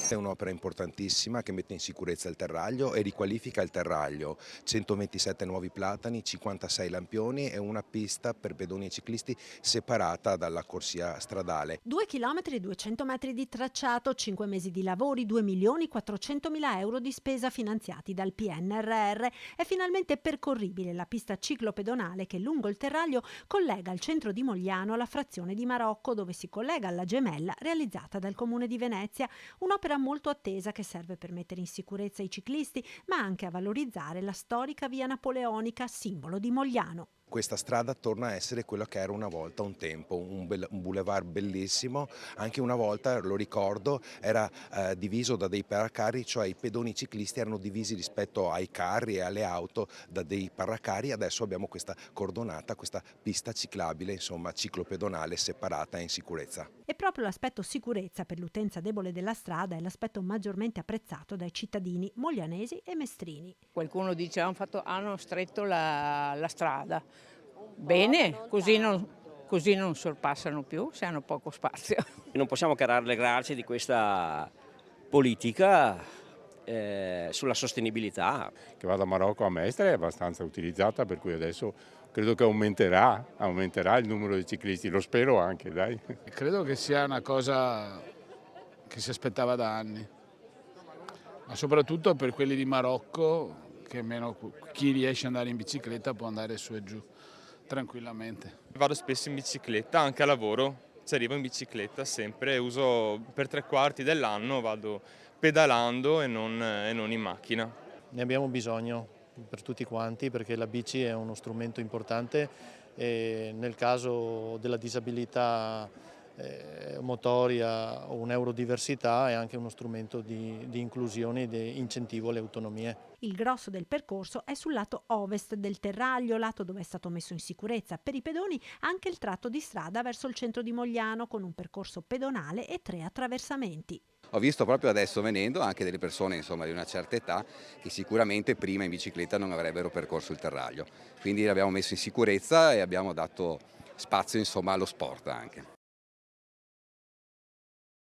È un'opera importantissima che mette in sicurezza il terraglio e riqualifica il terraglio. 127 nuovi platani, 56 lampioni e una pista per pedoni e ciclisti separata dalla corsia stradale. 2 chilometri e 200 metri di tracciato, 5 mesi di lavori, 2 milioni 400 mila euro di spesa finanziati dal PNRR. È finalmente percorribile la pista ciclopedonale che lungo il terraglio collega il centro di Mogliano alla frazione di Marocco, dove si collega alla Gemella realizzata dal Comune di Venezia. Un'opera molto attesa che serve per mettere in sicurezza i ciclisti, ma anche a valorizzare la storica via napoleonica, simbolo di Mogliano. Questa strada torna a essere quello che era una volta, un tempo, un boulevard bellissimo. Anche una volta, lo ricordo, era diviso da dei paracarri, cioè i pedoni ciclisti erano divisi rispetto ai carri e alle auto da dei paracarri. Adesso abbiamo questa cordonata, questa pista ciclabile, insomma ciclopedonale separata e in sicurezza. E proprio l'aspetto sicurezza per l'utenza debole della strada è l'aspetto maggiormente apprezzato dai cittadini moglianesi e mestrini. Qualcuno dice hanno stretto la strada. Bene, così non sorpassano più se hanno poco spazio. Non possiamo che rallegrarci di questa politica sulla sostenibilità. Che va da Marocco a Mestre è abbastanza utilizzata, per cui adesso credo che aumenterà il numero di ciclisti, lo spero anche, dai. Credo che sia una cosa che si aspettava da anni, ma soprattutto per quelli di Marocco, che almeno chi riesce ad andare in bicicletta può andare su e giù tranquillamente. Vado spesso in bicicletta, anche a lavoro, ci arrivo in bicicletta sempre, uso per 3/4 dell'anno, vado pedalando e non in macchina. Ne abbiamo bisogno per tutti quanti perché la bici è uno strumento importante e nel caso della disabilità motoria o un neurodiversità è anche uno strumento di inclusione e di incentivo alle autonomie. Il grosso del percorso è sul lato ovest del terraglio, lato dove è stato messo in sicurezza per i pedoni anche il tratto di strada verso il centro di Mogliano, con un percorso pedonale e 3 attraversamenti. Ho visto proprio adesso venendo anche delle persone insomma, di una certa età che sicuramente prima in bicicletta non avrebbero percorso il terraglio, quindi l'abbiamo messo in sicurezza e abbiamo dato spazio insomma, allo sport anche.